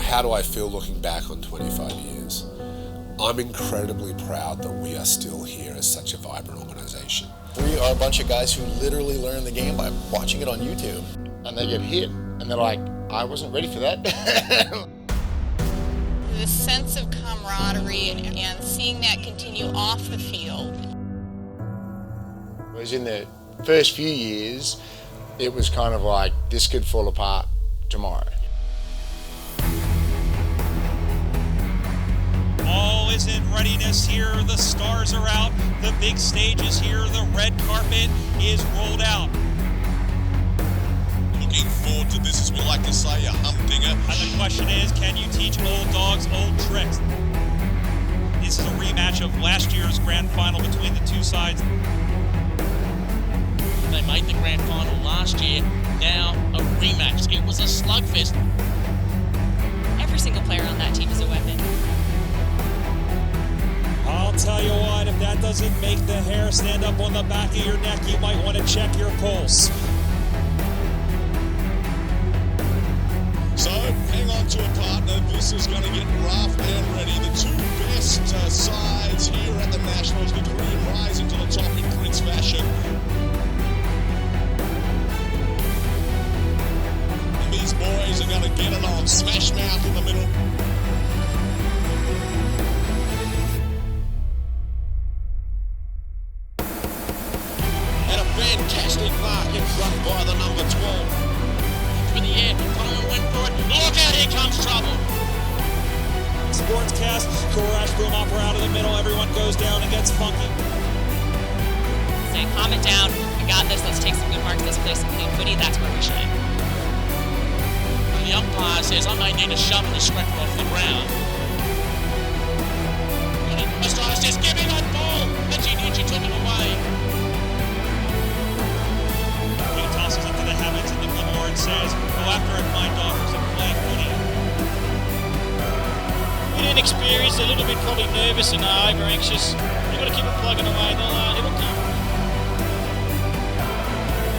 How do I feel looking back on 25 years? I'm incredibly proud that we are still here as such a vibrant organisation. We are a bunch of guys who literally learn the game by watching it on YouTube. And they get hit, and they're like, I wasn't ready for that. The sense of camaraderie and seeing that continue off the field. Whereas in the first few years, it was kind of like, this could fall apart tomorrow. All is in readiness here. The stars are out. The big stage is here. The red carpet is rolled out. Looking forward to this, as we like to say, a humdinger. And the question is, can you teach old dogs old tricks? This is a rematch of last year's grand final between the two sides. They made the grand final last year, now a rematch. It was a slugfest. Every single player on that team is a weapon. I'll tell you what, if that doesn't make the hair stand up on the back of your neck, you might want to check your pulse. So, hang on to a partner. This is going to get rough and ready. The two best sides here at the Nationals. The dream rising to the top in Prince fashion. And these boys are going to get it on. Smash mouth in the middle. And a fantastic mark in front by the number 12. For the air, Coleman went for it. Look out, here comes trouble. Sportscast, Courage Boom Opera out of the middle. Everyone goes down and gets funky. Saying, calm it down. We got this. Let's take some good marks. Let's play some clean footy. That's where we shine. And the umpire says, I may need to shovel the scraper off the ground. Messiah says, give me that ball. And she took it away. He tosses it to the Hammonds and the Gilmore and says, go after it, my daughters, and play footy. A bit inexperienced, a little bit probably nervous and over anxious. You've got to keep it plugging away, it'll come.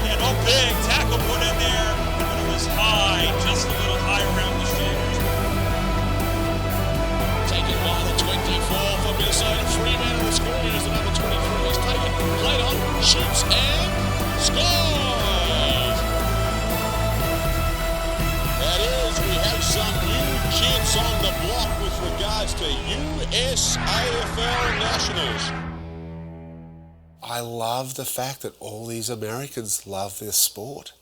Yeah, no big tackle put in there, but it was high, just a little high around the shoulders. Taken by the 24 for Minnesota. Freeman in the score. Here's the number 23. He's taken, played on, shoots and scores! That is, we have some new kids on the block with regards to USAFL Nationals. I love the fact that all these Americans love this sport.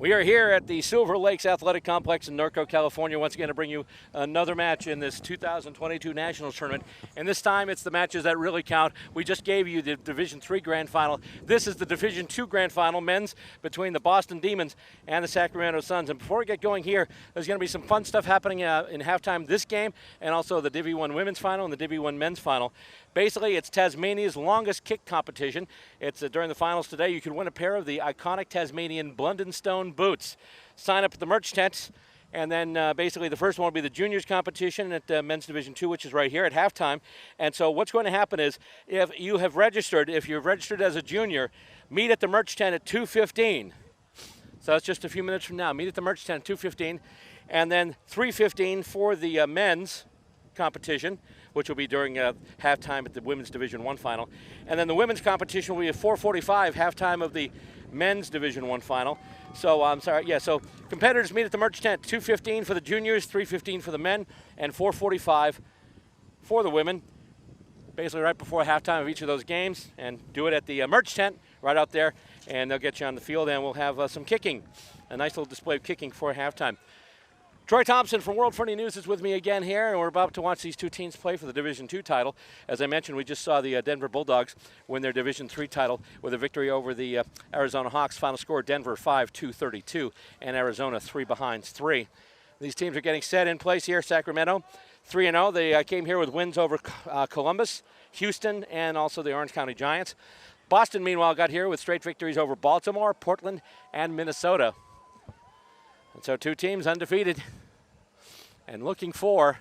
We are here at the Silver Lakes Athletic Complex in Norco, California, once again to bring you another match in this 2022 Nationals Tournament. And this time it's the matches that really count. We just gave you the Division III Grand Final. This is the Division II Grand Final, men's, between the Boston Demons and the Sacramento Suns. And before we get going here, there's going to be some fun stuff happening in halftime this game, and also the Div 1 Women's Final and the Div 1 Men's Final. Basically, it's Tasmania's longest kick competition. It's during the finals today. You can win a pair of the iconic Tasmanian Blundstone boots. Sign up at the merch tent, and then basically the first one will be the juniors competition at Men's Division II, which is right here at halftime. And so what's going to happen is, if you've registered as a junior, meet at the merch tent at 2:15. So that's just a few minutes from now. Meet at the merch tent at 2:15, and then 3:15 for the men's competition, which will be during halftime at the Women's Division I final. And then the women's competition will be at 4:45, halftime of the Men's Division I final. So, so competitors meet at the merch tent, 2:15 for the juniors, 3:15 for the men, and 4:45 for the women, basically right before halftime of each of those games. And do it at the merch tent right out there, and they'll get you on the field, and we'll have some kicking, a nice little display of kicking for halftime. Troy Thompson from World Footy News is with me again here, and we're about to watch these two teams play for the Division II title. As I mentioned, we just saw the Denver Bulldogs win their Division III title with a victory over the Arizona Hawks. Final score, Denver 5-2-32, and Arizona 3-3. These teams are getting set in place here. Sacramento 3-0. They came here with wins over Columbus, Houston, and also the Orange County Giants. Boston, meanwhile, got here with straight victories over Baltimore, Portland, and Minnesota. And so two teams undefeated and looking for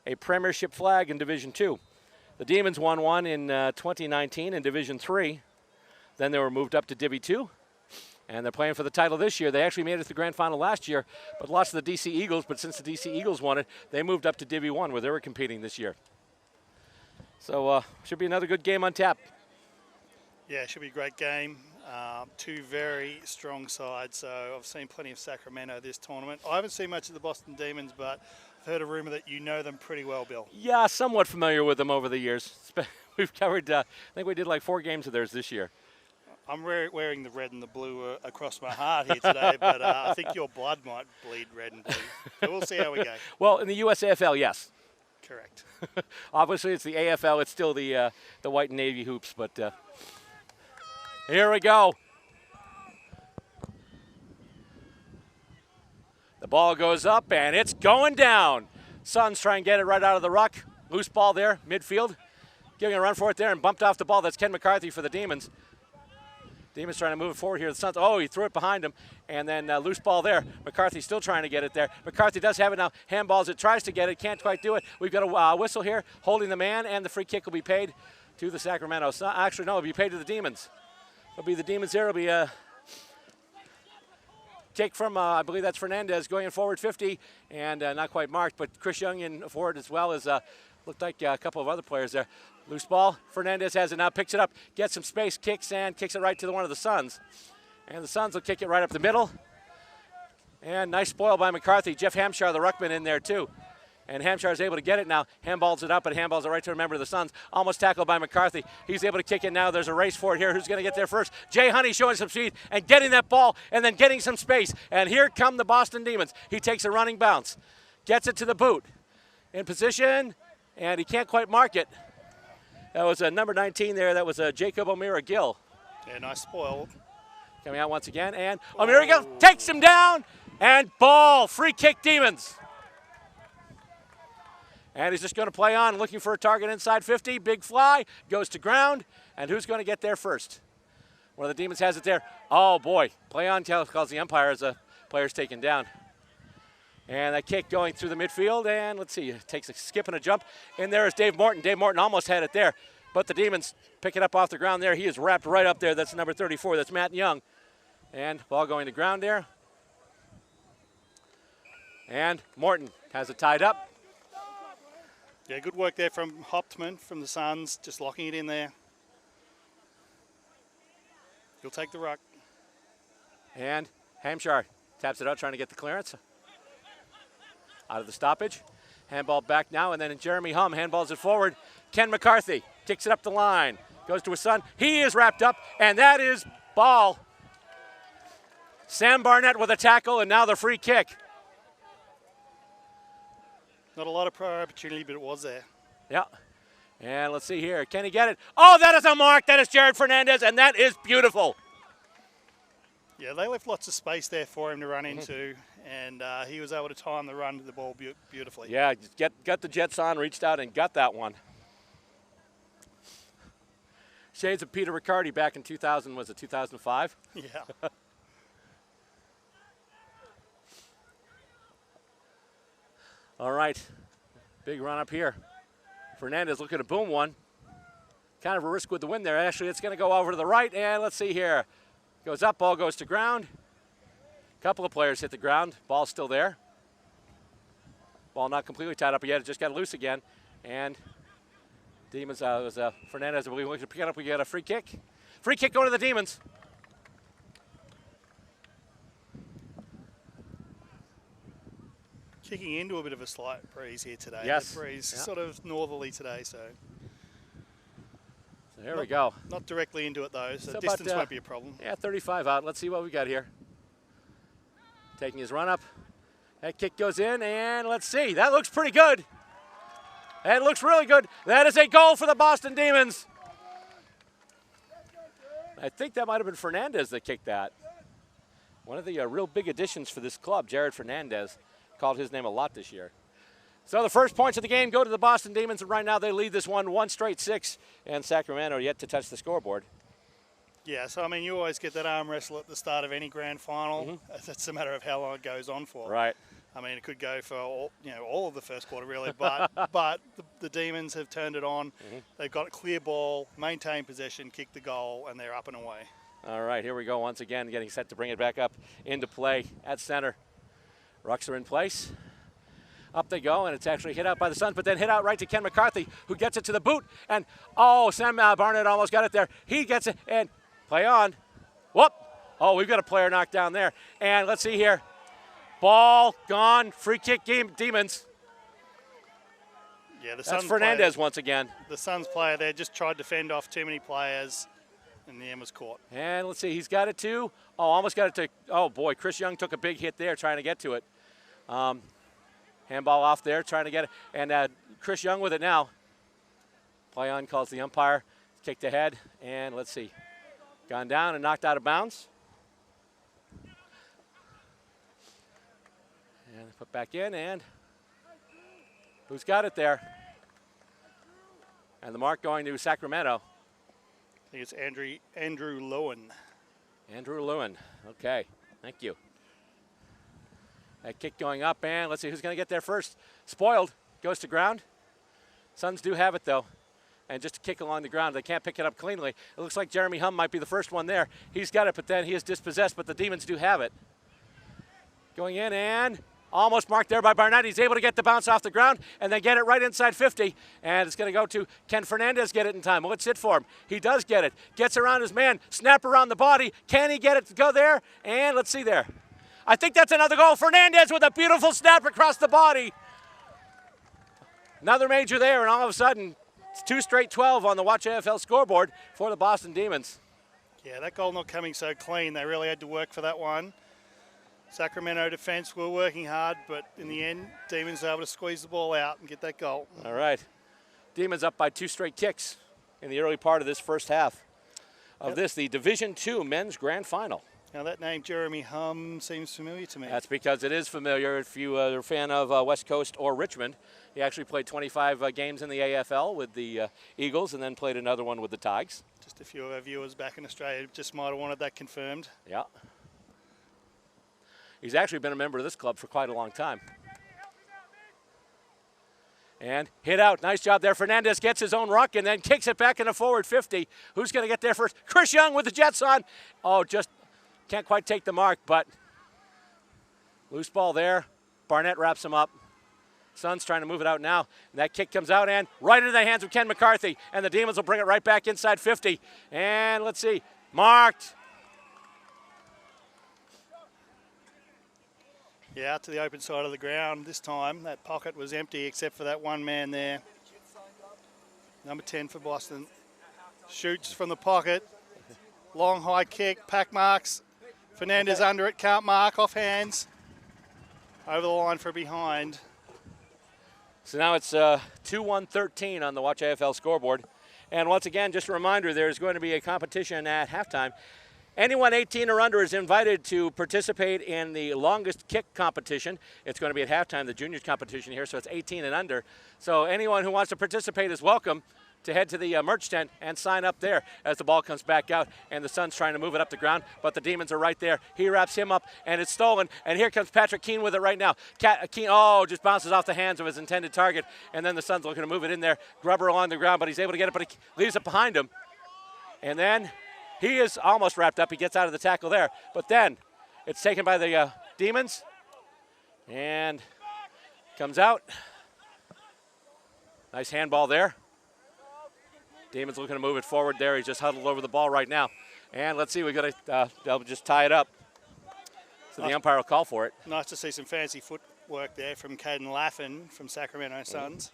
a premiership flag in Division II. The Demons won one in 2019 in Division III. Then they were moved up to Divi 2, and they're playing for the title this year. They actually made it to the grand final last year, but lost to the DC Eagles. But since the DC Eagles won it, they moved up to Divi 1, where they were competing this year. So should be another good game on tap. Yeah, it should be a great game. Two very strong sides. So I've seen plenty of Sacramento this tournament. I haven't seen much of the Boston Demons, but I've heard a rumor that you know them pretty well, Bill. Yeah, somewhat familiar with them over the years. We've covered, I think we did like 4 games of theirs this year. I'm wearing the red and the blue across my heart here today, but I think your blood might bleed red and blue. So we'll see how we go. Well, in the USAFL, yes. Correct. Obviously, it's the AFL. It's still the white and navy hoops, but here we go. The ball goes up, and it's going down. Suns try and get it right out of the ruck. Loose ball there, midfield. Giving a run for it there and bumped off the ball. That's Ken McCarthy for the Demons. Demons trying to move it forward here. The Suns, oh, he threw it behind him. And then loose ball there. McCarthy still trying to get it there. McCarthy does have it now. Handballs it, tries to get it, can't quite do it. We've got a whistle here holding the man, and the free kick will be paid to the Sacramento. So, actually, no, it'll be paid to the Demons. It'll be the Demons there. It'll be a kick from, I believe that's Fernandez, going forward 50, and not quite marked, but Chris Young in forward as well as looked like a couple of other players there. Loose ball. Fernandez has it now, picks it up, gets some space, kicks it right to one of the Suns. And the Suns will kick it right up the middle. And nice spoil by McCarthy. Jeff Hampshire, the ruckman, in there too. And Hampshire is able to get it now. Handballs it up, and handballs it right to a member of the Suns. Almost tackled by McCarthy. He's able to kick it now. There's a race for it here. Who's going to get there first? Jay Honey showing some speed and getting that ball and then getting some space. And here come the Boston Demons. He takes a running bounce. Gets it to the boot. In position, and he can't quite mark it. That was number 19 there. That was Jacob O'Meara Gill. Yeah, nice spoil. Coming out once again, and O'Meara Gill takes him down, and ball. Free kick, Demons. And he's just going to play on, looking for a target inside 50. Big fly, goes to ground, and who's going to get there first? One of the Demons has it there. Oh, boy. Play on calls the umpire as the player's taken down. And that kick going through the midfield, and let's see, takes a skip and a jump. And there is Dave Morton. Dave Morton almost had it there, but the Demons pick it up off the ground there. He is wrapped right up there. That's number 34. That's Matt Young. And ball going to ground there. And Morton has it tied up. Yeah, good work there from Hoptman from the Suns, just locking it in there. He'll take the ruck. And Hampshire taps it out, trying to get the clearance. Out of the stoppage. Handball back now, and then Jeremy Hum handballs it forward. Ken McCarthy kicks it up the line. Goes to his son. He is wrapped up, and that is ball. Sam Barnett with a tackle, and now the free kick. Not a lot of prior opportunity, but it was there. Yeah. And let's see here. Can he get it? Oh, that is a mark. That is Jared Fernandez, and that is beautiful. Yeah, they left lots of space there for him to run into, and he was able to time the run to the ball beautifully. Yeah, got the jets on, reached out, and got that one. Shades of Peter Riccardi back in 2000, was it 2005? Yeah. All right, big run up here. Fernandez looking to boom one. Kind of a risk with the wind there. Actually, it's going to go over to the right, and let's see here. Goes up, ball goes to ground. Couple of players hit the ground. Ball's still there. Ball not completely tied up yet. It just got loose again. And Demons, Fernandez, I believe, looking to pick it up. We get a free kick. Free kick going to the Demons. Kicking into a bit of a slight breeze here today. Yes. The breeze sort of northerly today, so there we go. Not directly into it, though, so about, distance won't be a problem. Yeah, 35 out. Let's see what we got here. Taking his run up. That kick goes in, and let's see. That looks pretty good. That looks really good. That is a goal for the Boston Demons. I think that might have been Fernandez that kicked that. One of the real big additions for this club, Jared Fernandez, called his name a lot this year. So the first points of the game go to the Boston Demons, and right now they lead this one straight 6, and Sacramento yet to touch the scoreboard. Yeah, so I mean, you always get that arm wrestle at the start of any grand final. It's a matter of how long it goes on for. Right. I mean, it could go for all of the first quarter really, but the Demons have turned it on. They've got a clear ball, maintained possession, kicked the goal, and they're up and away. All right, here we go once again, getting set to bring it back up into play at center. Rucks are in place. Up they go, and it's actually hit out by the Suns, but then hit out right to Ken McCarthy, who gets it to the boot. And, Sam Barnett almost got it there. He gets it, and play on. Whoop. Oh, we've got a player knocked down there. And let's see here. Ball gone. Free kick game, Demons. Yeah, that's Fernandez once again. The Suns player there just tried to fend off too many players, and the end was caught. And let's see, he's got it too. Oh, almost got it to, oh boy, Chris Young took a big hit there trying to get to it. Handball off there, trying to get it. And Chris Young with it now. Play on calls the umpire. Kicked ahead, and let's see. Gone down and knocked out of bounds. And put back in, and who's got it there? And the mark going to Sacramento. I think it's Andrew Lowen. Andrew Lewin, okay, thank you. That kick going up, and let's see who's going to get there first. Spoiled, goes to ground. Suns do have it, though. And just a kick along the ground. They can't pick it up cleanly. It looks like Jeremy Hum might be the first one there. He's got it, but then he is dispossessed, but the Demons do have it. Going in, and almost marked there by Barnett. He's able to get the bounce off the ground and then get it right inside 50. And it's going to go to Ken Fernandez, get it in time. What's it for him? He does get it. Gets around his man. Snap around the body. Can he get it to go there? And let's see there. I think that's another goal. Fernandez with a beautiful snap across the body. Another major there, and all of a sudden, it's 2 straight 12 on the Watch AFL scoreboard for the Boston Demons. Yeah, that goal not coming so clean. They really had to work for that one. Sacramento defense were working hard, but in the end, Demons were able to squeeze the ball out and get that goal. All right. Demons up by 2 straight kicks in the early part of this first half of the Division II Men's Grand Final. Now that name, Jeremy Hum, seems familiar to me. That's because it is familiar if you are a fan of West Coast or Richmond. He actually played 25 games in the AFL with the Eagles and then played another one with the Tigers. Just a few of our viewers back in Australia just might have wanted that confirmed. Yeah. He's actually been a member of this club for quite a long time. And hit out. Nice job there. Fernandez gets his own ruck and then kicks it back in a forward 50. Who's going to get there first? Chris Young with the Jets on. Oh, just can't quite take the mark, but loose ball there. Barnett wraps him up. Suns trying to move it out now. And that kick comes out and right into the hands of Ken McCarthy. And the Demons will bring it right back inside 50. And let's see. Marked. Yeah, out to the open side of the ground this time. That pocket was empty except for that one man there. Number 10 for Boston. Shoots from the pocket. Long high kick. Pack marks. Fernandez under it. Can't mark. Off hands. Over the line for a behind. So now it's 2-1-13 on the Watch AFL scoreboard. And once again, just a reminder, there's going to be a competition at halftime. Anyone 18 or under is invited to participate in the longest kick competition. It's going to be at halftime, the juniors competition here, so it's 18 and under. So anyone who wants to participate is welcome to head to the merch tent and sign up there as the ball comes back out. And the Suns trying to move it up the ground, but the Demons are right there. He wraps him up, and it's stolen. And here comes Patrick Keane with it right now. Keane, just bounces off the hands of his intended target. And then the Suns looking to move it in there. Grubber along the ground, but he's able to get it, but he leaves it behind him. And then he is almost wrapped up. He gets out of the tackle there. But then it's taken by the Demons. And comes out. Nice handball there. Demons looking to move it forward there. He's just huddled over the ball right now. And let's see, we've got to they'll just tie it up. So the umpire will call for it. Nice to see some fancy footwork there from Caden Laffin from Sacramento Suns.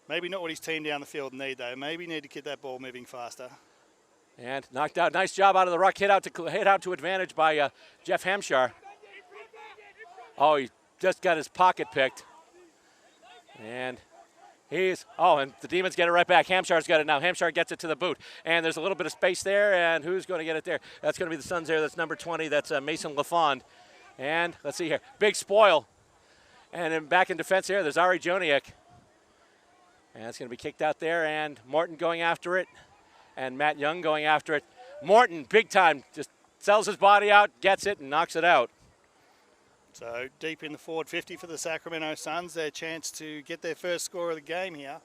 Maybe not what his team down the field need, though. Maybe need to get that ball moving faster. And knocked out. Nice job out of the ruck. Hit out to advantage by Jeff Hampshire. Oh, he just got his pocket picked. And and the Demons get it right back. Hampshire's got it now. Hampshire gets it to the boot. And there's a little bit of space there, and who's going to get it there? That's going to be the Suns there. That's number 20. That's Mason LaFond. And let's see here. Big spoil. And then back in defense here, there's Ari Joniak. And it's going to be kicked out there, and Morton going after it, and Matt Young going after it. Morton, big time, just sells his body out, gets it, and knocks it out. So deep in the forward 50 for the Sacramento Suns, their chance to get their first score of the game here.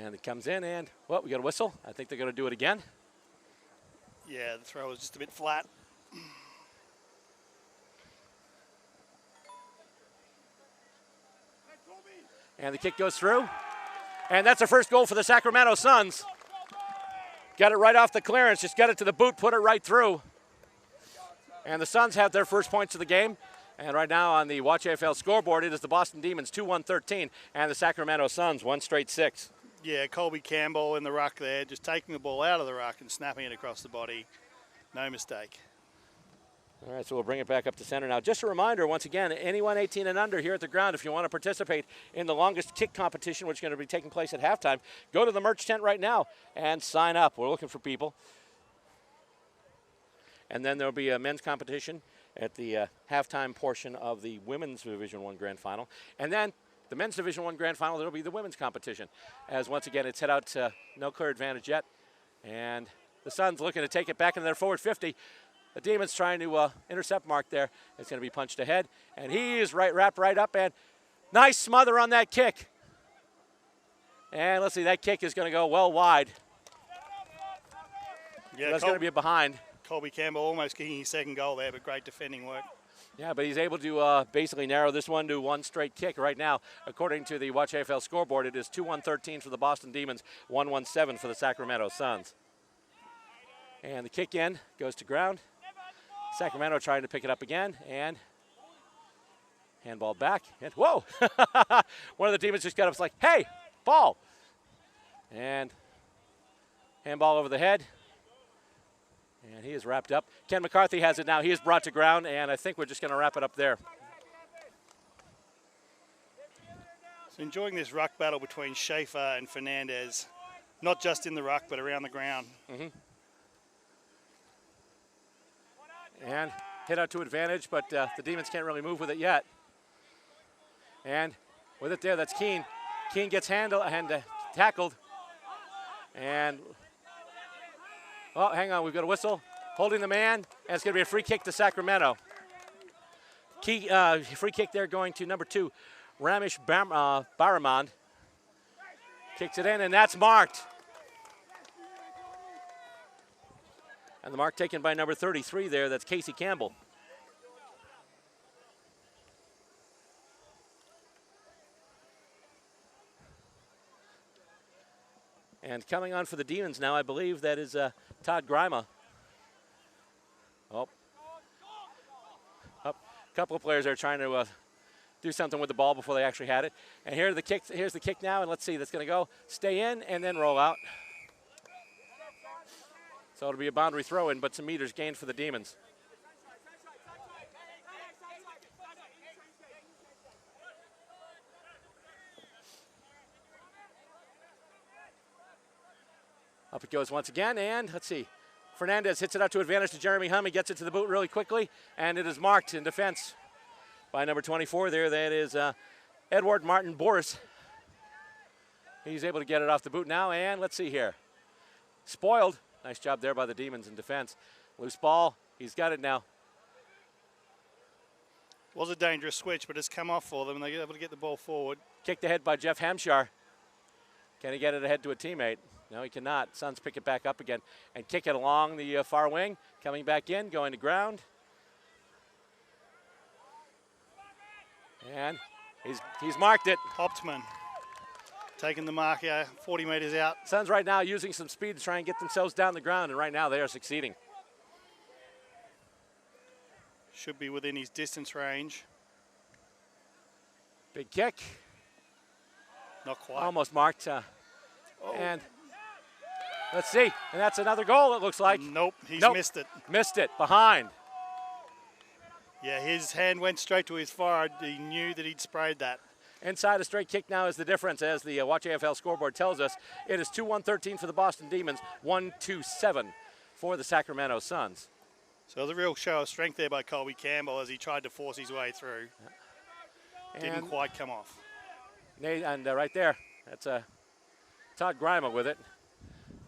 And it comes in, and, well, we got a whistle. I think they're going to do it again. Yeah, the throw was just a bit flat. And the kick goes through. And that's the first goal for the Sacramento Suns. Got it right off the clearance, just got it to the boot, put it right through. And the Suns have their first points of the game. And right now on the USAFL scoreboard, it is the Boston Demons 2-1-13 and the Sacramento Suns 1-6. Yeah, Colby Campbell in the ruck there, just taking the ball out of the ruck and snapping it across the body. No mistake. All right, so we'll bring it back up to center now. Just a reminder, once again, anyone 18 and under here at the ground, if you want to participate in the longest kick competition, which is going to be taking place at halftime, go to the merch tent right now and sign up. We're looking for people. And then there'll be a men's competition at the halftime portion of the women's Division I Grand Final. And then the men's Division I Grand Final, there'll be the women's competition. As once again, it's head out to no clear advantage yet. And the Suns looking to take it back into their forward 50. The Demons trying to intercept Mark there. It's going to be punched ahead. And he is wrapped right up. And nice smother on that kick. And let's see, that kick is going to go well wide. Yeah, that's going to be a behind. Colby Campbell almost getting his second goal there, but great defending work. Yeah, but he's able to basically narrow this one to one straight kick right now. According to the USAFL scoreboard, it is 2-1-13 for the Boston Demons, 1-1-7 for the Sacramento Suns. And the kick in goes to ground. Sacramento trying to pick it up again, and handball back. And whoa! One of the Demons just got up, it's like, hey, ball! And handball over the head. And he is wrapped up. Ken McCarthy has it now. He is brought to ground, and I think we're just going to wrap it up there. So enjoying this ruck battle between Schaefer and Fernandez, not just in the ruck, but around the ground. Mm-hmm. And hit out to advantage, but the Demons can't really move with it yet. And with it there, that's Keene. Keene gets handled and tackled. And, oh, hang on, we've got a whistle. Holding the man, and it's going to be a free kick to Sacramento. Free kick there going to number 2, Ramesh Baraman. Kicks it in, and that's marked. And the mark taken by number 33 there, that's Casey Campbell. And coming on for the Demons now, I believe that is Todd Grima. Oh. A couple of players are trying to do something with the ball before they actually had it. And here's the kick now, and let's see, that's going to go stay in and then roll out. So it'll be a boundary throw in, but some meters gained for the Demons. Up it goes once again, and let's see. Fernandez hits it out to advantage to Jeremy Hum. He gets it to the boot really quickly, and it is marked in defense by number 24 there. That is Edward Martin Boris. He's able to get it off the boot now, and let's see here. Spoiled. Nice job there by the Demons in defense. Loose ball. He's got it now. Was a dangerous switch, but it's come off for them, and they're able to get the ball forward. Kicked ahead by Jeff Hamshar. Can he get it ahead to a teammate? No, he cannot. Suns pick it back up again and kick it along the far wing. Coming back in, going to ground. And he's marked it. Hauptmann taking the mark 40 meters out. Suns right now using some speed to try and get themselves down the ground, and right now they are succeeding. Should be within his distance range. Big kick. Not quite. Almost marked. And let's see. And that's another goal, it looks like. Nope, he's missed it. Missed it. Behind. Yeah, his hand went straight to his forehead. He knew that he'd sprayed that. Inside a straight kick now is the difference, as the USAFL scoreboard tells us. It is 2-1-13 for the Boston Demons, 1-2-7 for the Sacramento Suns. So it was a real show of strength there by Colby Campbell as he tried to force his way through. Didn't quite come off. And right there, that's Todd Grima with it.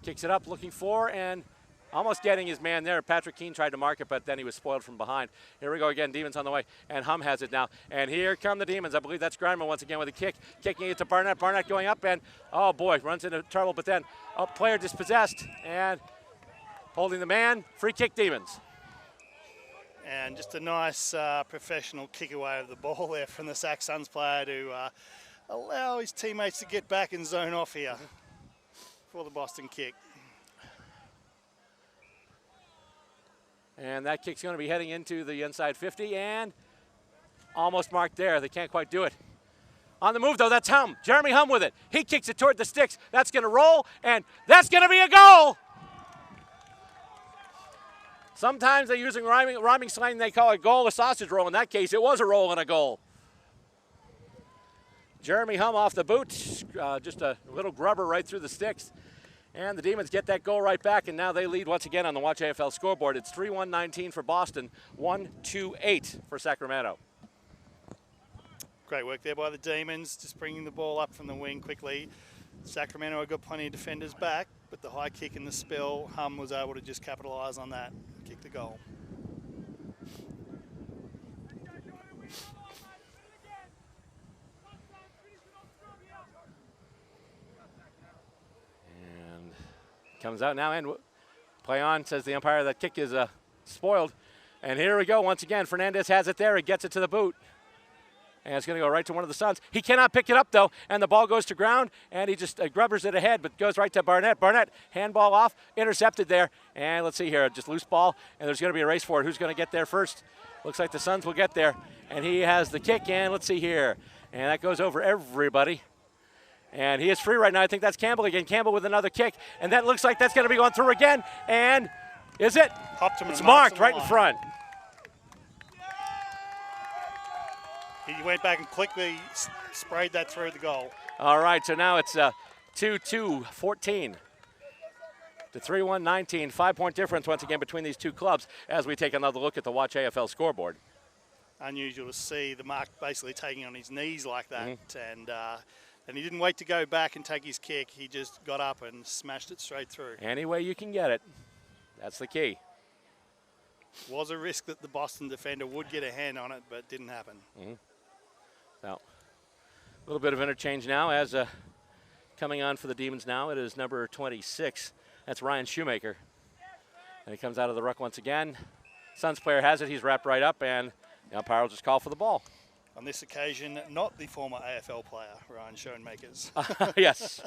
Kicks it up, looking for, and almost getting his man there. Patrick Keane tried to mark it, but then he was spoiled from behind. Here we go again, Demons on the way, and Hum has it now. And here come the Demons. I believe that's Grimer once again with a kick. Kicking it to Barnett. Barnett going up, and oh boy, runs into trouble, but then a player dispossessed, and holding the man. Free kick, Demons. And just a nice professional kick away of the ball there from the Sac Suns player to allow his teammates to get back and zone off here for the Boston kick. And that kick's going to be heading into the inside 50 and almost marked there. They can't quite do it. On the move, though, that's Hum. Jeremy Hum with it. He kicks it toward the sticks. That's going to roll, and that's going to be a goal. Sometimes they're using rhyming slang. They call it goal, a sausage roll. In that case, it was a roll and a goal. Jeremy Hum off the boot. Just a little grubber right through the sticks. And the Demons get that goal right back, and now they lead once again on the Watch AFL scoreboard. It's 3-1-19 for Boston, 1-2-8 for Sacramento. Great work there by the Demons, just bringing the ball up from the wing quickly. Sacramento have got plenty of defenders back, but the high kick and the spill, Hum was able to just capitalise on that, kick the goal. Comes out now and play on, says the umpire. That kick is spoiled. And here we go once again. Fernandez has it there. He gets it to the boot. And it's going to go right to one of the Suns. He cannot pick it up, though, and the ball goes to ground, and he just grubbers it ahead, but goes right to Barnett. Barnett, handball off, intercepted there. And let's see here, just loose ball, and there's going to be a race for it. Who's going to get there first? Looks like the Suns will get there. And he has the kick, and let's see here. And that goes over everybody. And he is free right now. I think that's Campbell again. Campbell with another kick. And that looks like that's going to be going through again. And is it? It's marked right in front. He went back and quickly sprayed that through the goal. All right, so now it's 2-2-14 to 3-1-19. 5-point difference once again between these two clubs as we take another look at the Watch AFL scoreboard. Unusual to see the mark basically taking on his knees like that. And he didn't wait to go back and take his kick. He just got up and smashed it straight through. Any way you can get it. That's the key. Was a risk that the Boston defender would get a hand on it, but didn't happen. Now, a little bit of interchange now as coming on for the Demons now. It is number 26. That's Ryan Shoemaker. And he comes out of the ruck once again. Suns player has it. He's wrapped right up, and the umpire will just call for the ball. On this occasion, not the former AFL player, Ryan Schoenmakers. Yes.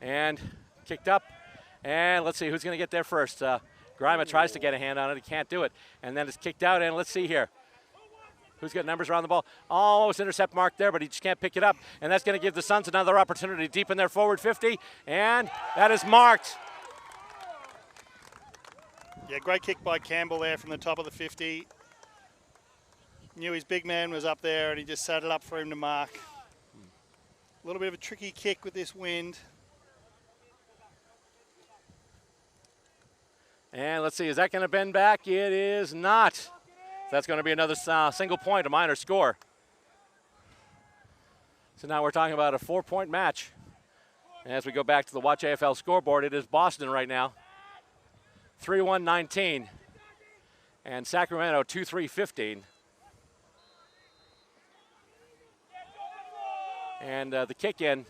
And kicked up. And let's see who's going to get there first. Grima tries to get a hand on it. He can't do it. And then it's kicked out. And let's see here. Who's got numbers around the ball? Almost intercept mark there, but he just can't pick it up. And that's going to give the Suns another opportunity deep in their forward 50. And that is marked. Yeah, great kick by Campbell there from the top of the 50. Knew his big man was up there, and he just set it up for him to mark. A little bit of a tricky kick with this wind. And let's see, is that going to bend back? It is not. That's going to be another single point, a minor score. So now we're talking about a 4-point match. And as we go back to the Watch AFL scoreboard, it is Boston right now. 3-1-19. And Sacramento 2-3-15. And the kick in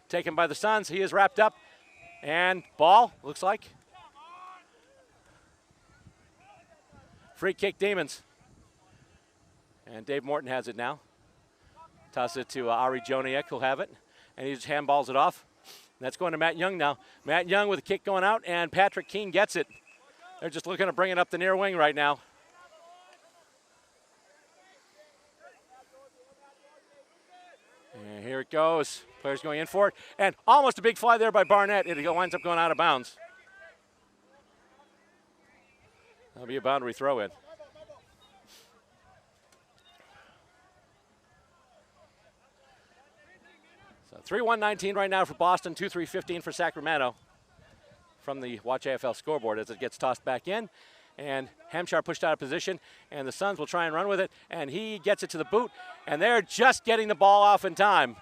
taken by the Suns. He is wrapped up. And ball, looks like. Free kick, Demons. And Dave Morton has it now. Toss it to Ari Joniak, who'll have it. And he just handballs it off. And that's going to Matt Young now. Matt Young with a kick going out, and Patrick Keane gets it. They're just looking to bring it up the near wing right now. And here it goes. Players going in for it. And almost a big fly there by Barnett. It winds up going out of bounds. That'll be a boundary throw in. So 3-1-19 right now for Boston, 2-3-15 for Sacramento from the Watch AFL scoreboard as it gets tossed back in. And Hampshire pushed out of position, and the Suns will try and run with it, and he gets it to the boot, and they're just getting the ball off in time.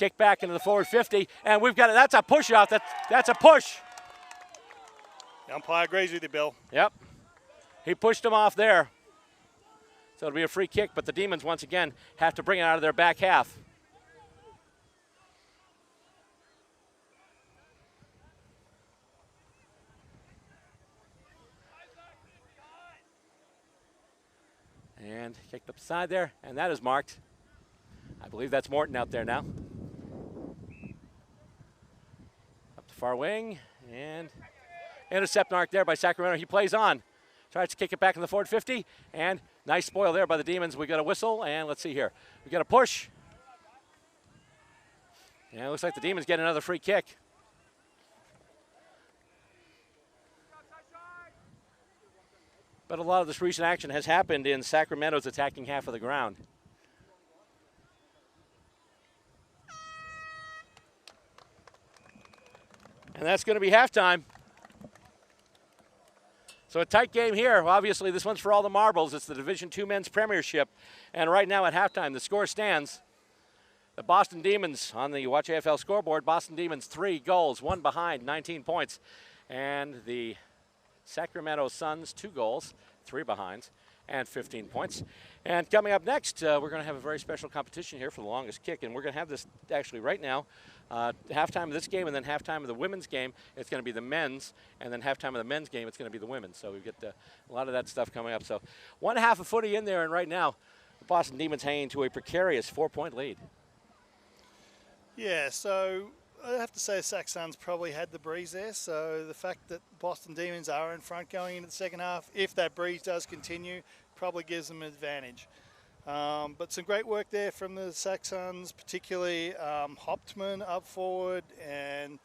kick back into the forward 50, and we've got it. That's a push out. That's a push. The umpire agrees with you, Bill. Yep. He pushed him off there. So it'll be a free kick, but the Demons once again have to bring it out of their back half. And kicked up the side there, and that is marked. I believe that's Morton out there now. Up the far wing, and intercept marked there by Sacramento. He plays on. Tries to kick it back in the forward 50, and nice spoil there by the Demons. We got a whistle, and let's see here. We got a push. And it looks like the Demons get another free kick. But a lot of this recent action has happened in Sacramento's attacking half of the ground. And that's going to be halftime. So a tight game here. Obviously, this one's for all the marbles. It's the Division II Men's Premiership. And right now at halftime, the score stands. The Boston Demons on the Watch AFL scoreboard. Boston Demons 3 goals, 1 behind, 19 points. And the Sacramento Suns 2 goals, 3 behinds, and 15 points. And coming up next, we're going to have a very special competition here for the longest kick. And we're going to have this actually right now. Halftime of this game and then halftime of the women's game, it's going to be the men's, and then halftime of the men's game, it's going to be the women's. So we get a lot of that stuff coming up. So 1.5 of footy in there, and right now the Boston Demons hanging to a precarious 4-point lead. Yeah, so I have to say Sac Suns probably had the breeze there. So the fact that Boston Demons are in front going into the second half, if that breeze does continue, probably gives them an advantage. But some great work there from the Sac Suns, particularly Hoptman up forward and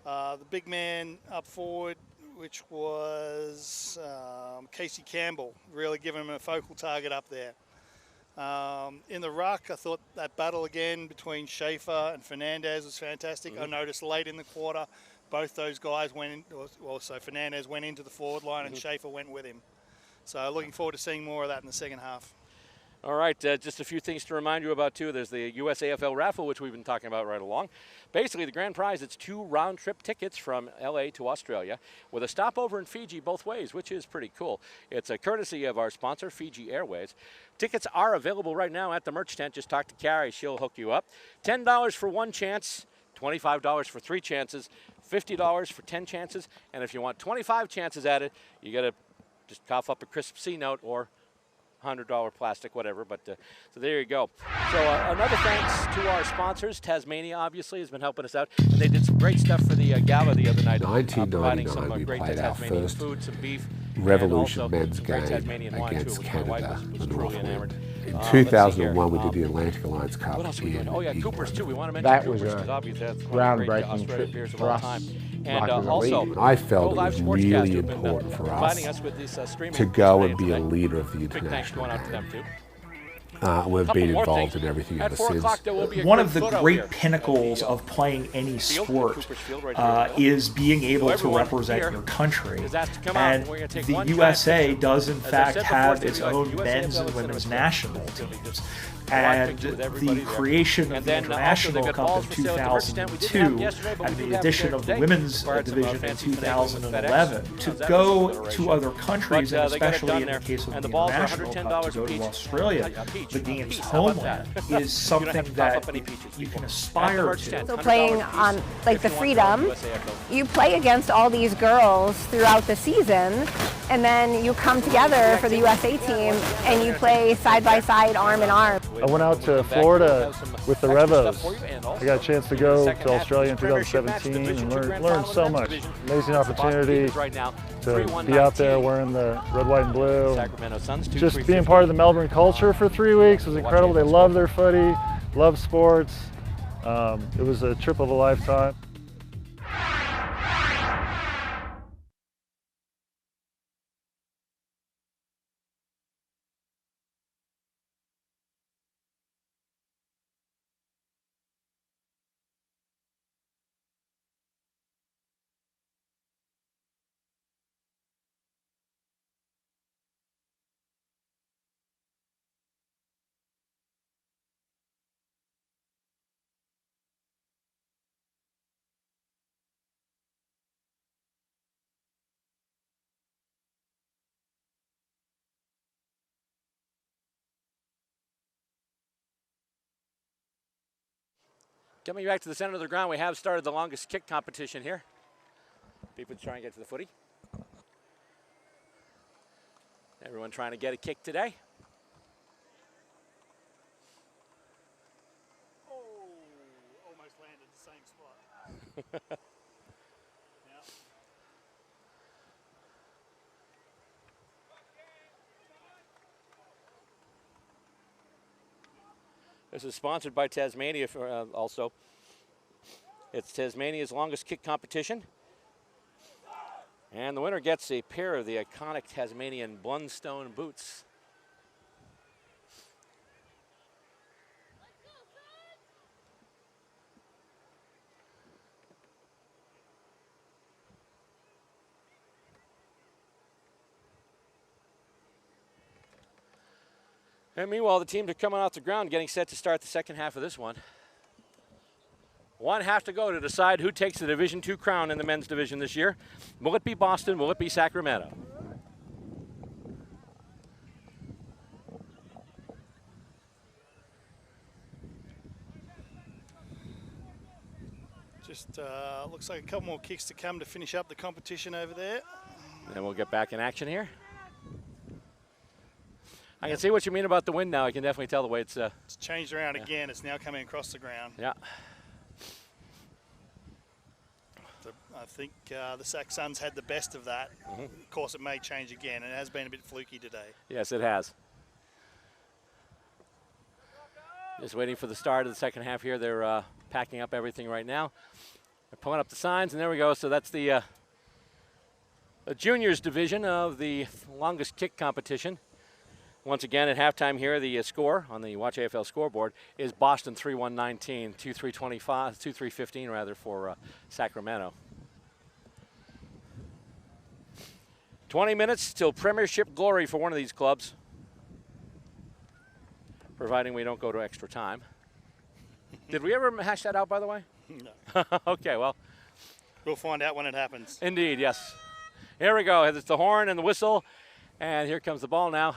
the big man up forward, which was Casey Campbell, really giving him a focal target up there. In the ruck, I thought that battle again between Schaefer and Fernandez was fantastic. I noticed late in the quarter, both those guys went in, so Fernandez went into the forward line and Schaefer went with him. So looking forward to seeing more of that in the second half. All right, just a few things to remind you about, too. There's the USAFL raffle, which we've been talking about right along. Basically, the grand prize, it's 2 round-trip tickets from L.A. to Australia with a stopover in Fiji both ways, which is pretty cool. It's a courtesy of our sponsor, Fiji Airways. Tickets are available right now at the merch tent. Just talk to Carrie. She'll hook you up. $10 for 1 chance, $25 for 3 chances, $50 for 10 chances, and if you want 25 chances at it, you got to just cough up a crisp C note or $100 plastic, whatever. But so there you go. So another thanks to our sponsors. Tasmania obviously has been helping us out, and they did some great stuff for the gala the other night. 1999, we great played our Tasmanian first food, some beef, Revolution and also men's some great game Tasmanian wine, against too, which Canada, my wife was the truly North enamored. In Let's see here. 2001, we did the Atlantic Alliance Cup. What else are we doing? Oh yeah, Cooper's too. We want to mention That Cooper's was because a obviously that's one of the great groundbreaking Australian trip beers of for all us. time. Rock And of the also, league. I felt Go it Live was Sportscast, really who've been, important for providing us us with this streaming to go and today. be a leader of the Big thanks international going out to them game. too. We've Couple been more involved things. in everything At ever 4 since. o'clock, there will be a One great of the foot out great here pinnacles at the, of playing any field, sport Cooper's Field right here. is being able to everyone represent here your country. is asked to come out, And and we're gonna take the one USA giant does in As I fact said before, have it's its gonna be own like men's USAFL and is women's gonna be national just teams. a live And picture with the everybody there. creation of And the then also International they've got Cup balls in for sale at the merch stand. We didn't have 2002 them yesterday, but and we do the have addition them of the today. women's Acquired some, division in fancy finagling with 2011 FedEx. to That go was to alliteration. other countries, But, and they got it especially done in there. the case of And the the balls are International Cup, $110 to go a to peach. Australia, A peach, the a game's piece. How about homeland, that? is You don't something have to cough that up any peaches, you people. can At the aspire merch to. stand, So $100 playing piece on like if the you want Freedom, USAFL. you play against all these girls throughout the season, and then you come together for the USA team and you play side by side, arm in arm. I went out to Florida with the Revos. I got a chance to go to Australia in 2017 and learn so much. Amazing opportunity to be out there wearing the red, white, and blue. Just being part of the Melbourne culture for 3 weeks was incredible. They love their footy, love sports. It was a trip of a lifetime. Coming back to the center of the ground, we have started the longest kick competition here. People trying to get to the footy. Everyone trying to get a kick today. Oh, almost landed the same spot. This is sponsored by Tasmania also. It's Tasmania's longest kick competition. And the winner gets a pair of the iconic Tasmanian Blundstone boots. And meanwhile, the teams are coming off the ground, getting set to start the second half of this one. One half to go to decide who takes the Division II crown in the men's division this year. Will it be Boston? Will it be Sacramento? Just looks like a couple more kicks to come to finish up the competition over there. And we'll get back in action here. I can see what you mean about the wind now. I can definitely tell the way it's changed around again. It's now coming across the ground. Yeah. I think the Sac Suns had the best of that. Of course, it may change again, and it has been a bit fluky today. Yes, it has. Just waiting for the start of the second half here. They're packing up everything right now. They're pulling up the signs, and there we go. So that's the juniors division of the longest kick competition. Once again, at halftime here, the score on the Watch AFL scoreboard is Boston 3-1-19, 2-3-15 rather for Sacramento. 20 minutes till premiership glory for one of these clubs, providing we don't go to extra time. Did we ever hash that out, by the way? No. Okay, well. We'll find out when it happens. Indeed, yes. Here we go. It's the horn and the whistle, and here comes the ball now.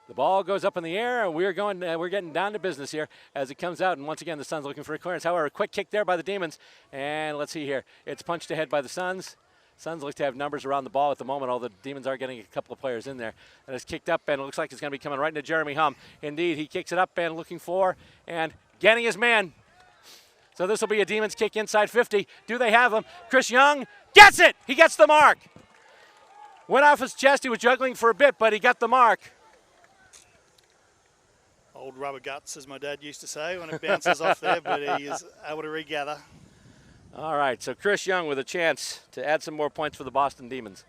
The ball goes up in the air, and we're getting down to business here as it comes out. And once again, the Suns looking for a clearance. However, a quick kick there by the Demons. And let's see here. It's punched ahead by the Suns. Suns look to have numbers around the ball at the moment, although the Demons are getting a couple of players in there. And it's kicked up, and it looks like it's going to be coming right into Jeremy Hum. Indeed, he kicks it up and looking for and getting his man. So this will be a Demons kick inside 50. Do they have him? Chris Young gets it. He gets the mark. Went off his chest. He was juggling for a bit, but he got the mark. Old rubber guts, as my dad used to say, when it bounces off there, but he is able to regather. All right, so Chris Young with a chance to add some more points for the Boston Demons.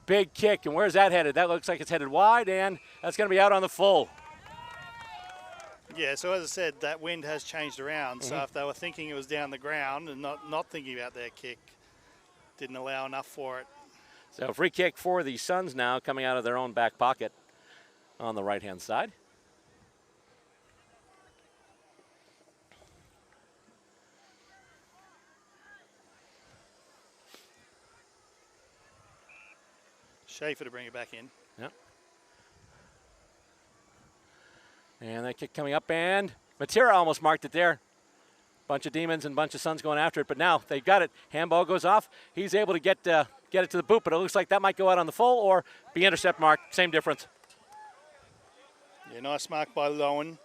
Big kick, and where's that headed? That looks like it's headed wide, and that's going to be out on the full. Yeah, so as I said, that wind has changed around, so if they were thinking it was down the ground and not thinking about their kick, didn't allow enough for it. So free kick for the Suns now, coming out of their own back pocket on the right-hand side. Schaefer to bring it back in. Yep. And that kick coming up, and Matera almost marked it there. Bunch of Demons and bunch of Suns going after it, but now they've got it. Handball goes off. He's able to get it to the boot, but it looks like that might go out on the full or be intercept mark. Same difference. Yeah, nice mark by Lowen.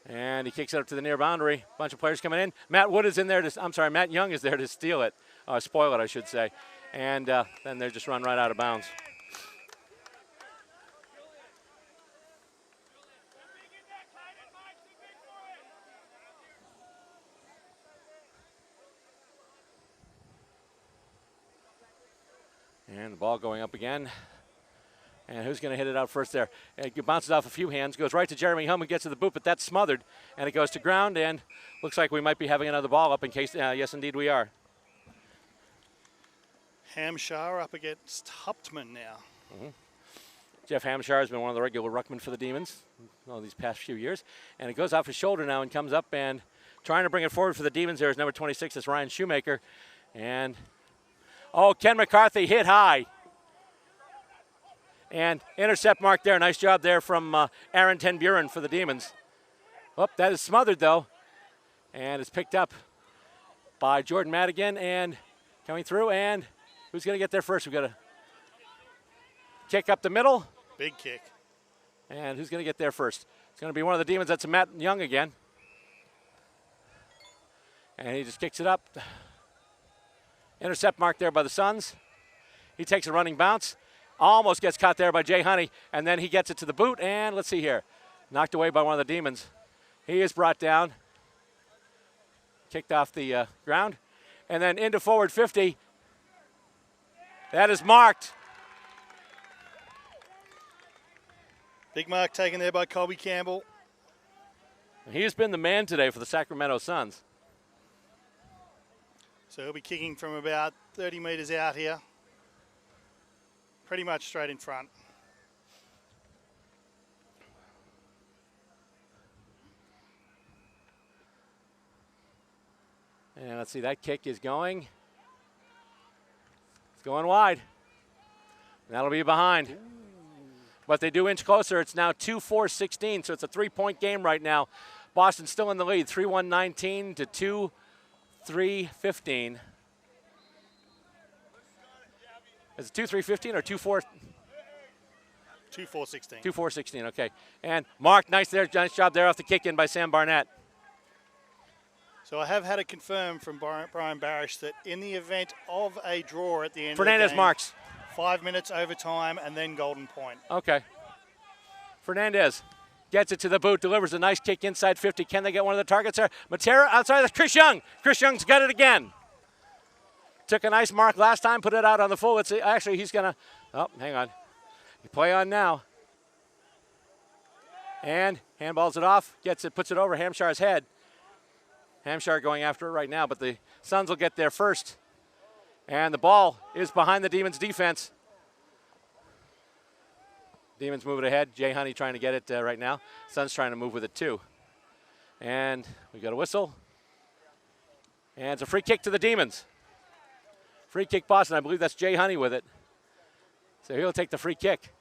And he kicks it up to the near boundary. Bunch of players coming in. Matt Young is there to steal it, spoil it, I should say. And then they just run right out of bounds. And the ball going up again. And who's going to hit it out first there? It bounces off a few hands, goes right to Jeremy Hum, who gets to the boot, but that's smothered. And it goes to ground, and looks like we might be having another ball up in case, yes, indeed we are. Hampshire up against Huptman now. Jeff Hampshire has been one of the regular ruckmen for the Demons these past few years. And it goes off his shoulder now and comes up, and Trying to bring it forward for the Demons there is number 26, it's Ryan Shoemaker. And, oh, Ken McCarthy hit high. And intercept mark there. Nice job there from Aaron Ten Buren for the Demons. Oh, that is smothered, though. And it's picked up by Jordan Madigan. And coming through. And who's going to get there first? We've got a kick up the middle. Big kick. And who's going to get there first? It's going to be one of the Demons. That's Matt Young again. And he just kicks it up. Intercept mark there by the Suns. He takes a running bounce. Almost gets caught there by Jay Honey. And then he gets it to the boot. And let's see here. Knocked away by one of the Demons. He is brought down. Kicked off the ground. And then into forward 50. That is marked. Big mark taken there by Colby Campbell. He's been the man today for the Sacramento Suns. So he'll be kicking from about 30 meters out here. Pretty much straight in front. And let's see, that kick is going. It's going wide. That'll be behind. But they do inch closer. It's now 2-4-16, so it's a 3-point game right now. Boston's still in the lead, 3-1-19 to 2-3-15. Is it 2-3-15 or 2-4? 2-4-16. 2-4-16, okay. And Mark, nice job there off the kick in by Sam Barnett. So I have had it confirmed from Brian Barish that in the event of a draw at the end Fernandez of the game, marks. 5 minutes overtime and then golden point. Okay. Fernandez gets it to the boot, delivers a nice kick inside 50. Can they get one of the targets there? Matera outside, that's Chris Young. Chris Young's got it again. Took a nice mark last time, put it out on the full. Actually, he's going to, oh, hang on. You play on now. And handballs it off, gets it, puts it over Hampshire's head. Hampshire going after it right now, but the Suns will get there first. And the ball is behind the Demons' defense. Demons move it ahead. Jay Honey trying to get it right now. Suns trying to move with it too. And we got a whistle. And it's a free kick to the Demons. Free kick Boston. I believe that's Jay Honey with it. So he'll take the free kick.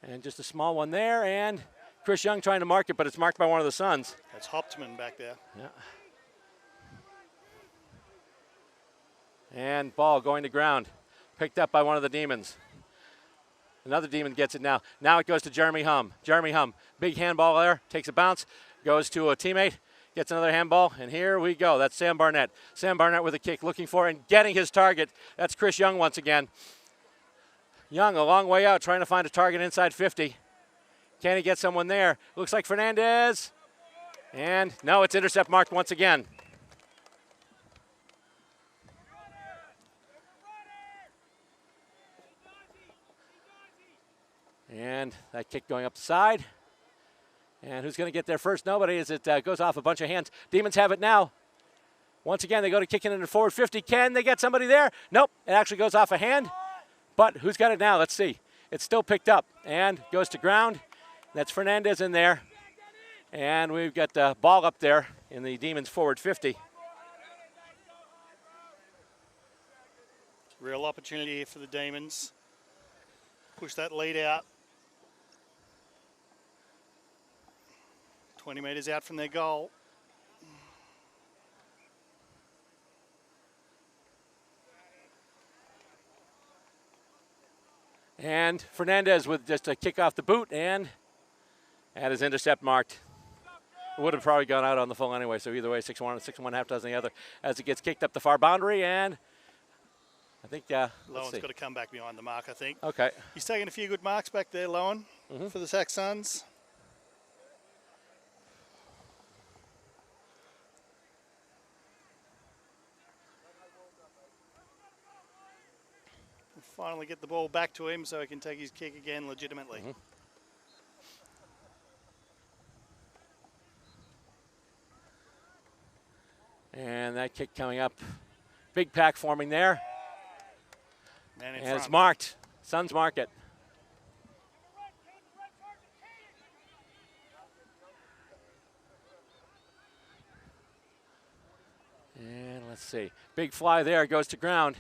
And just a small one there. And Chris Young trying to mark it, but it's marked by one of the Suns. That's Hoptman back there. Yeah. And ball going to ground. Picked up by one of the Demons. Another Demon gets it now. Now it goes to Jeremy Hum. Jeremy Hum, big handball there, takes a bounce, goes to a teammate, gets another handball, and here we go. That's Sam Barnett. Sam Barnett with a kick, looking for and getting his target. That's Chris Young once again. Young a long way out, trying to find a target inside 50. Can he get someone there? Looks like Fernandez. And no, it's intercept marked once again. And that kick going up the side. And who's going to get there first? Nobody, as it goes off a bunch of hands. Demons have it now. Once again, they go to kicking it in forward 50. Can they get somebody there? Nope, it actually goes off a hand. But who's got it now? Let's see. It's still picked up and goes to ground. That's Fernandez in there. And we've got the ball up there in the Demons forward 50. Real opportunity here for the Demons. Push that lead out. 20 meters out from their goal. And Fernandez with just a kick off the boot and had his intercept marked. It would have probably gone out on the full anyway, so either way, 6-1, 6-1, half dozen the other as it gets kicked up the far boundary, and I think, Lowen's got to come back behind the mark, I think. Okay. He's taking a few good marks back there, Lowen, for the Sac Suns. We'll finally get the ball back to him so he can take his kick again legitimately. And that kick coming up. Big pack forming there. And it's marked. Suns mark it. Let's see. Big fly there, goes to ground.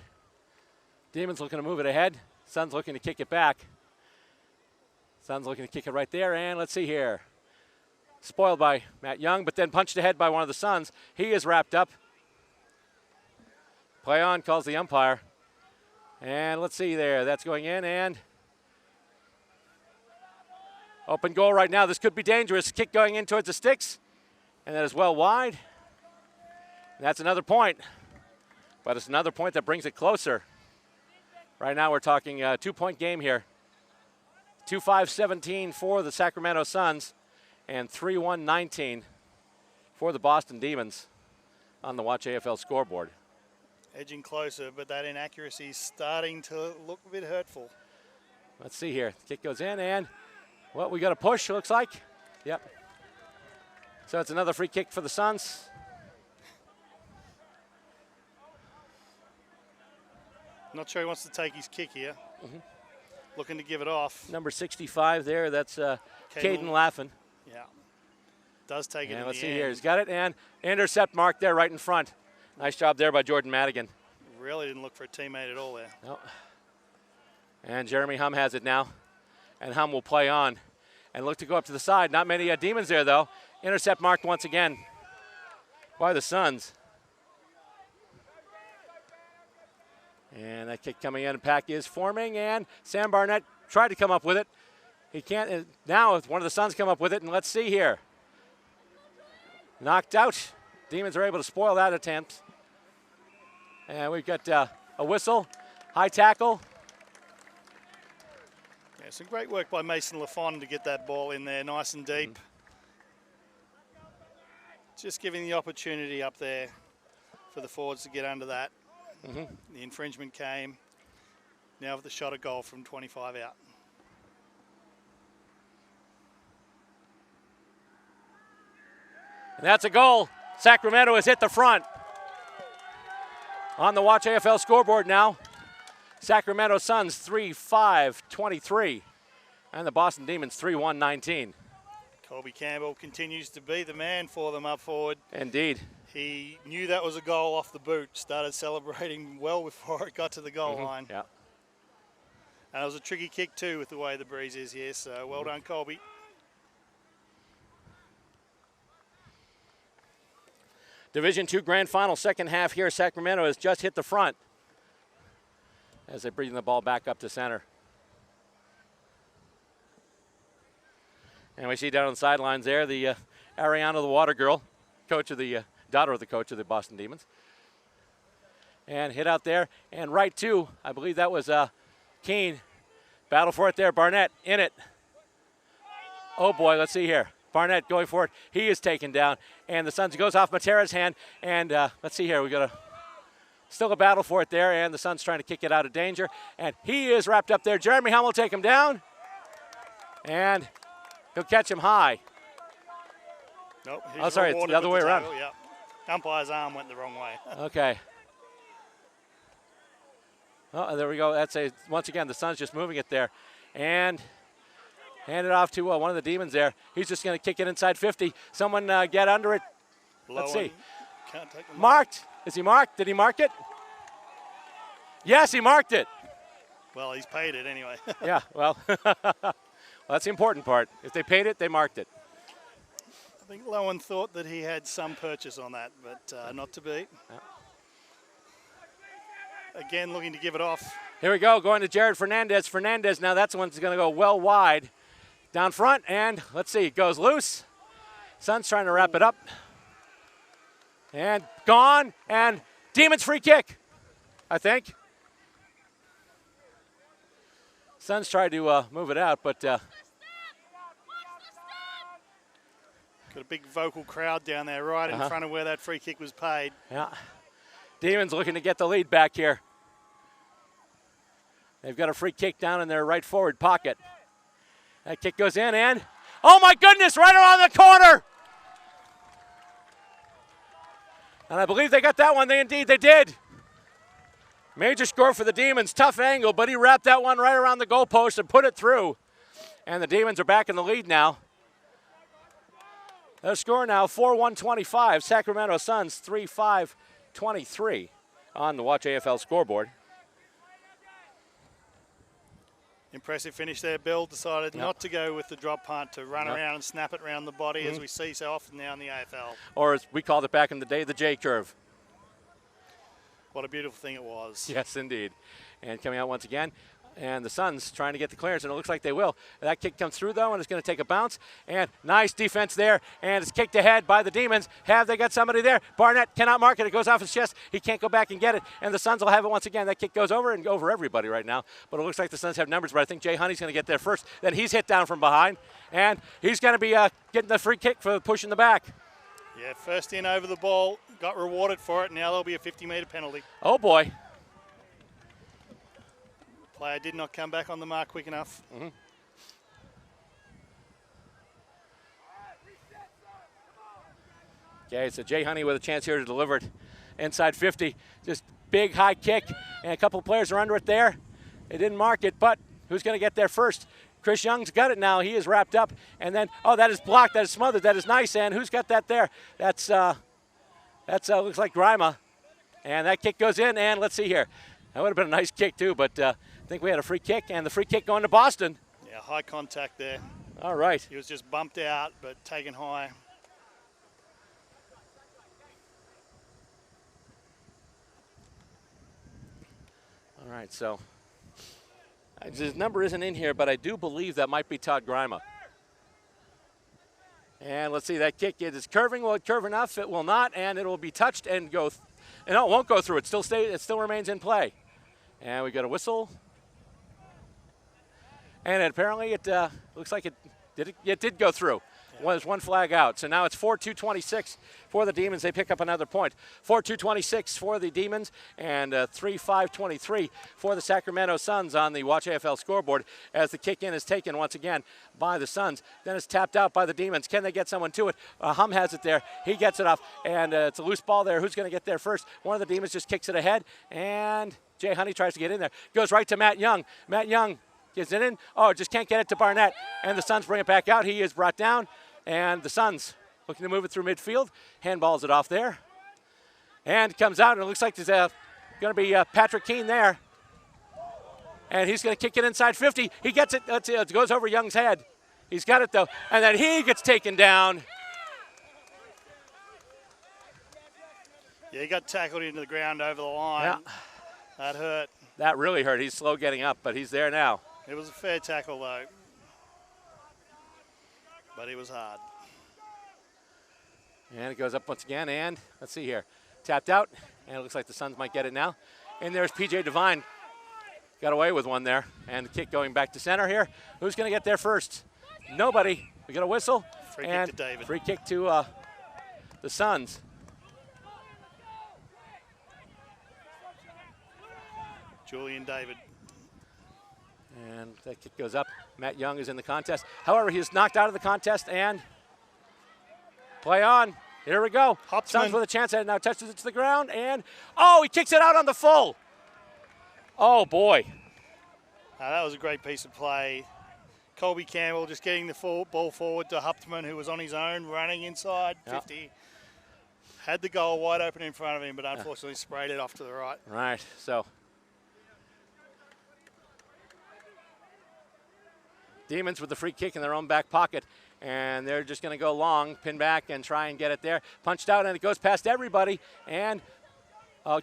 Demons looking to move it ahead. Suns looking to kick it back. Suns looking to kick it right there, and let's see here. Spoiled by Matt Young, but then punched ahead by one of the Suns. He is wrapped up. Play on, calls the umpire. And let's see there. That's going in, and open goal right now. This could be dangerous. Kick going in towards the sticks, and that is well wide. And that's another point, but it's another point that brings it closer. Right now we're talking a 2-point game here. 2-5-17 for the Sacramento Suns and 3-1-19 for the Boston Demons on the Watch AFL scoreboard. Edging closer, but that inaccuracy is starting to look a bit hurtful. Let's see here. Kick goes in, and, well, we got a push, it looks like. Yep. So it's another free kick for the Suns. Not sure he wants to take his kick here. Looking to give it off. Number 65 there, that's Caden Laffin. Yeah. Does take it in let's the see end. here. He's got it, and intercept mark there right in front. Nice job there by Jordan Madigan. Really didn't look for a teammate at all there. No. And Jeremy Hum has it now. And Hum will play on and look to go up to the side. Not many Demons there, though. Intercept marked once again by the Suns. And that kick coming in, and pack is forming, and Sam Barnett tried to come up with it. He can't. Now one of the Suns come up with it, and let's see here. Knocked out. Demons are able to spoil that attempt. And we've got a whistle, high tackle. Yeah, some great work by Mason Lafon to get that ball in there nice and deep. Just giving the opportunity up there for the forwards to get under that. The infringement came. Now with the shot at goal from 25 out. And that's a goal. Sacramento has hit the front. On the Watch AFL scoreboard now, Sacramento Suns 3-5-23, and the Boston Demons 3-1-19. Colby Campbell continues to be the man for them up forward. Indeed. He knew that was a goal off the boot, started celebrating well before it got to the goal line. Yeah. And it was a tricky kick too with the way the breeze is here, so well done, Colby. Division II Grand Final second half here. Sacramento has just hit the front as they bring the ball back up to center. And we see down on the sidelines there the Ariana the Water Girl, coach of the daughter of the coach of the Boston Demons. And hit out there and right to, I believe that was Keene. Battle for it there. Barnett in it. Oh boy, let's see here. Barnett going for it. He is taken down. And the Suns goes off Matera's hand. And let's see here. We got still a battle for it there. And the Suns trying to kick it out of danger. And he is wrapped up there. Jeremy Hum will take him down. And he'll catch him high. Nope. Oh, sorry. It's the other way around. Yep. Umpire's arm went the wrong way. Okay. Oh, there we go. That's once again, the Suns just moving it there. And hand it off to one of the Demons there. He's just going to kick it inside 50. Someone get under it. Let's see. Can't take the marked. Is he marked? Did he mark it? Yes, he marked it. Well, he's paid it anyway. Yeah, well, that's the important part. If they paid it, they marked it. I think Lowen thought that he had some purchase on that, but not to be. Yeah. Again, looking to give it off. Here we go, going to Jared Fernandez. Fernandez, now that's the one that's going to go well wide. Down front, and let's see, it goes loose. Suns trying to wrap it up. And gone, and Demons free kick, I think. Suns tried to move it out, but got a big vocal crowd down there right in front of where that free kick was paid. Yeah. Demons looking to get the lead back here. They've got a free kick down in their right forward pocket. That kick goes in, and oh my goodness, right around the corner. And I believe they got that one. They did. Major score for the Demons. Tough angle, but he wrapped that one right around the goalpost and put it through. And the Demons are back in the lead now. Their score now 4-1-25. Sacramento Suns 3-5 23 on the Watch AFL scoreboard. Impressive finish there. Bill decided not to go with the drop punt, to run around and snap it around the body, as we see so often now in the AFL. Or as we called it back in the day, the J curve. What a beautiful thing it was. Yes, indeed. And coming out once again, and the Suns trying to get the clearance, and it looks like they will. That kick comes through, though, and it's going to take a bounce. And nice defense there, and it's kicked ahead by the Demons. Have they got somebody there? Barnett cannot mark it. It goes off his chest. He can't go back and get it, and the Suns will have it once again. That kick goes over and over everybody right now, but it looks like the Suns have numbers, but I think Jay Honey's going to get there first. Then he's hit down from behind, and he's going to be getting the free kick for pushing the back. Yeah, first in over the ball, got rewarded for it. Now there'll be a 50-metre penalty. Oh, boy. Player did not come back on the mark quick enough. Okay, so Jay Honey with a chance here to deliver it inside 50. Just big high kick, and a couple players are under it there. They didn't mark it, but who's going to get there first? Chris Young's got it now. He is wrapped up, and then, oh, that is blocked. That is smothered. That is nice, and who's got that there? That's looks like Grima, and that kick goes in, and let's see here. That would have been a nice kick, too, but I think we had a free kick, and the free kick going to Boston. Yeah, high contact there. All right. He was just bumped out, but taken high. All right, so his number isn't in here, but I do believe that might be Todd Grima. And let's see, that kick, it is curving. Will it curve enough? It will not, and it will be touched and go. No, it won't go through. It still remains in play. And we got a whistle. And apparently it looks like it did go through. Was one flag out. So now it's 4-2-26 for the Demons. They pick up another point. 4-2-26 for the Demons and 3-5-23 for the Sacramento Suns on the Watch AFL scoreboard as the kick in is taken once again by the Suns. Then it's tapped out by the Demons. Can they get someone to it? Hum has it there. He gets it off, and it's a loose ball there. Who's going to get there first? One of the Demons just kicks it ahead, and Jay Honey tries to get in there. Goes right to Matt Young. Matt Young gets it in. Oh, just can't get it to Barnett, and the Suns bring it back out. He is brought down. And the Suns looking to move it through midfield. Handballs it off there. And comes out, and it looks like there's going to be Patrick Keane there. And he's going to kick it inside 50. He gets it. It goes over Young's head. He's got it, though. And then he gets taken down. Yeah, he got tackled into the ground over the line. Yeah. That hurt. That really hurt. He's slow getting up, but he's there now. It was a fair tackle, though. But it was hard. And it goes up once again, and let's see here. Tapped out, and it looks like the Suns might get it now. And there's P.J. Devine. Got away with one there. And the kick going back to center here. Who's going to get there first? Nobody. We got a whistle. Free kick to David. Free kick to the Suns. Julian David. And that kick goes up. Matt Young is in the contest. However, he is knocked out of the contest, and play on. Here we go. Hopsman. Suns with a chance at it now. Touches it to the ground, and oh, he kicks it out on the full. Oh, boy. That was a great piece of play. Colby Campbell just getting the ball forward to Huptman, who was on his own, running inside 50. Yep. Had the goal wide open in front of him, but unfortunately sprayed it off to the right. Right, so Demons with the free kick in their own back pocket, and they're just going to go long, pin back, and try and get it there. Punched out, and it goes past everybody, and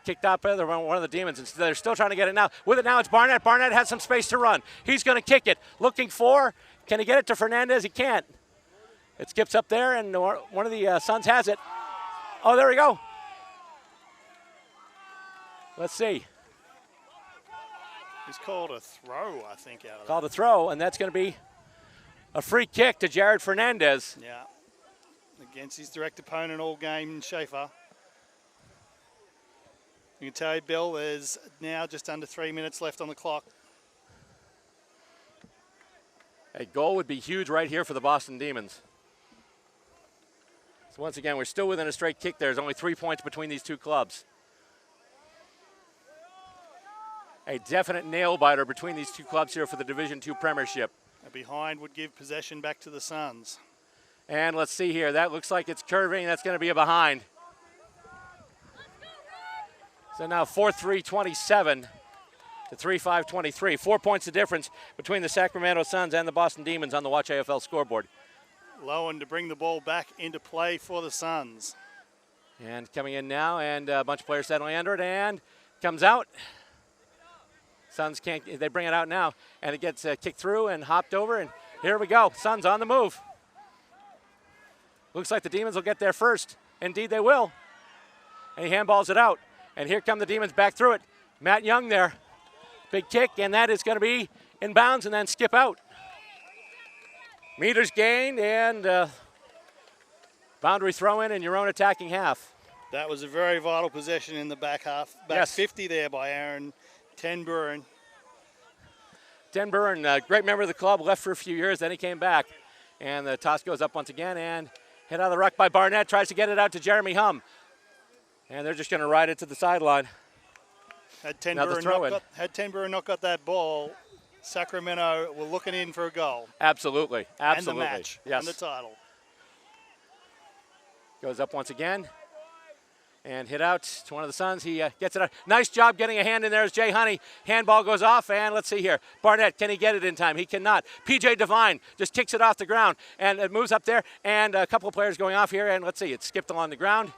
kicked out by one of the Demons. And they're still trying to get it now. With it now, it's Barnett. Barnett has some space to run. He's going to kick it. Looking for, can he get it to Fernandez? He can't. It skips up there, and one of the Suns has it. Oh, there we go. Let's see. He's called a throw, I think, out of Called a throw, and that's going to be a free kick to Jared Fernandez. Yeah, against his direct opponent all game, Schaefer. You can tell you, Bill, there's now just under 3 minutes left on the clock. A goal would be huge right here for the Boston Demons. So once again, we're still within a straight kick. There's only 3 points between these two clubs. A definite nail-biter between these two clubs here for the Division II Premiership. A behind would give possession back to the Suns. And let's see here. That looks like it's curving. That's going to be a behind. So now 4-3-27 to 3-5-23. 4 points the difference between the Sacramento Suns and the Boston Demons on the Watch AFL scoreboard. Lowen to bring the ball back into play for the Suns. And coming in now, and a bunch of players settling under it, and comes out. Suns can't, they bring it out now, and it gets kicked through and hopped over, and here we go. Suns on the move. Looks like the Demons will get there first. Indeed they will. And he handballs it out. And here come the Demons back through it. Matt Young there. Big kick, and that is going to be in bounds and then skip out. Meters gained, and boundary throw in your own attacking half. That was a very vital possession in the back half. Back 50 there by Aaron Ten Buren. Ten Buren, great member of the club, left for a few years, then he came back. And the toss goes up once again, and hit out of the ruck by Barnett, tries to get it out to Jeremy Hum. And they're just going to ride it to the sideline. Had Ten Buren not got that ball, Sacramento were looking in for a goal. Absolutely, absolutely. And the match, yes. and the title. Goes up once again. And hit out to one of the Suns. He gets it out. Nice job getting a hand in there as Jay Honey. Handball goes off, and let's see here. Barnett, can he get it in time? He cannot. PJ Devine just kicks it off the ground, and it moves up there, and a couple of players going off here, and let's see, it skipped along the ground.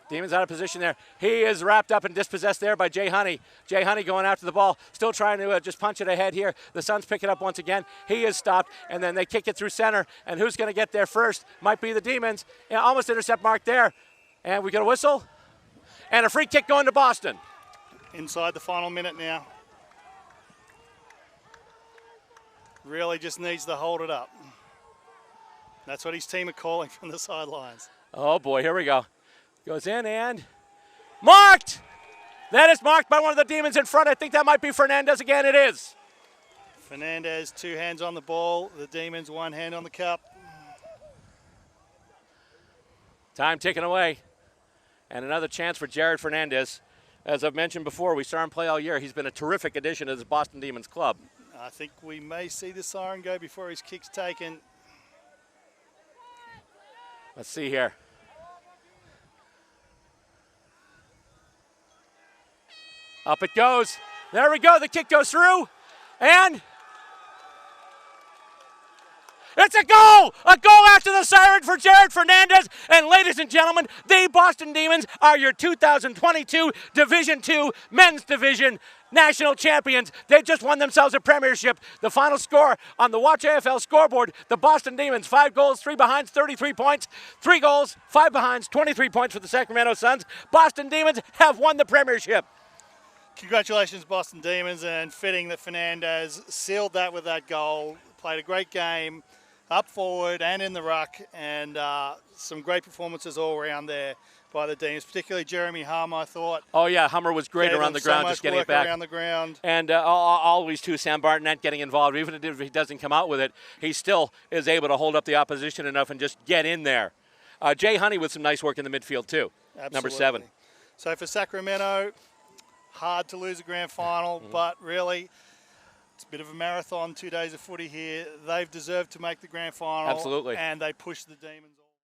Demons out of position there. He is wrapped up and dispossessed there by Jay Honey. Jay Honey going after the ball, still trying to just punch it ahead here. The Suns pick it up once again. He is stopped, and then they kick it through center. And who's going to get there first? Might be the Demons. Yeah, almost intercept mark there. And we got a whistle. And a free kick going to Boston. Inside the final minute now. Really just needs to hold it up. That's what his team are calling from the sidelines. Oh, boy, here we go. Goes in and marked. That is marked by one of the Demons in front. I think that might be Fernandez again. It is. Fernandez, 2 hands on the ball. The Demons, 1 hand on the cup. Time ticking away. And another chance for Jared Fernandez. As I've mentioned before, we saw him play all year. He's been a terrific addition to the Boston Demons club. I think we may see the siren go before his kick's taken. Let's see here. Up it goes. There we go. The kick goes through. And it's a goal! A goal after the siren for Jared Fernandez. And ladies and gentlemen, the Boston Demons are your 2022 Division II Men's Division National Champions. They just won themselves a premiership. The final score on the Watch AFL scoreboard, the Boston Demons, 5 goals, 3 behinds, 33 points. 3 goals, 5 behinds, 23 points for the Sacramento Suns. Boston Demons have won the premiership. Congratulations, Boston Demons, and fitting that Fernandez sealed that with that goal. Played a great game, up forward and in the ruck, and some great performances all around there by the Demons, particularly Jeremy Hum, I thought. Oh, yeah, Hummer was great around the ground, just getting it back. Around the ground. And always, too, Sam Barnett getting involved. Even if he doesn't come out with it, he still is able to hold up the opposition enough and just get in there. Jay Honey with some nice work in the midfield, too. Absolutely. Number 7. So for Sacramento, hard to lose a grand final, but really it's a bit of a marathon, 2 days of footy here. They've deserved to make the grand final. Absolutely. And they pushed the Demons.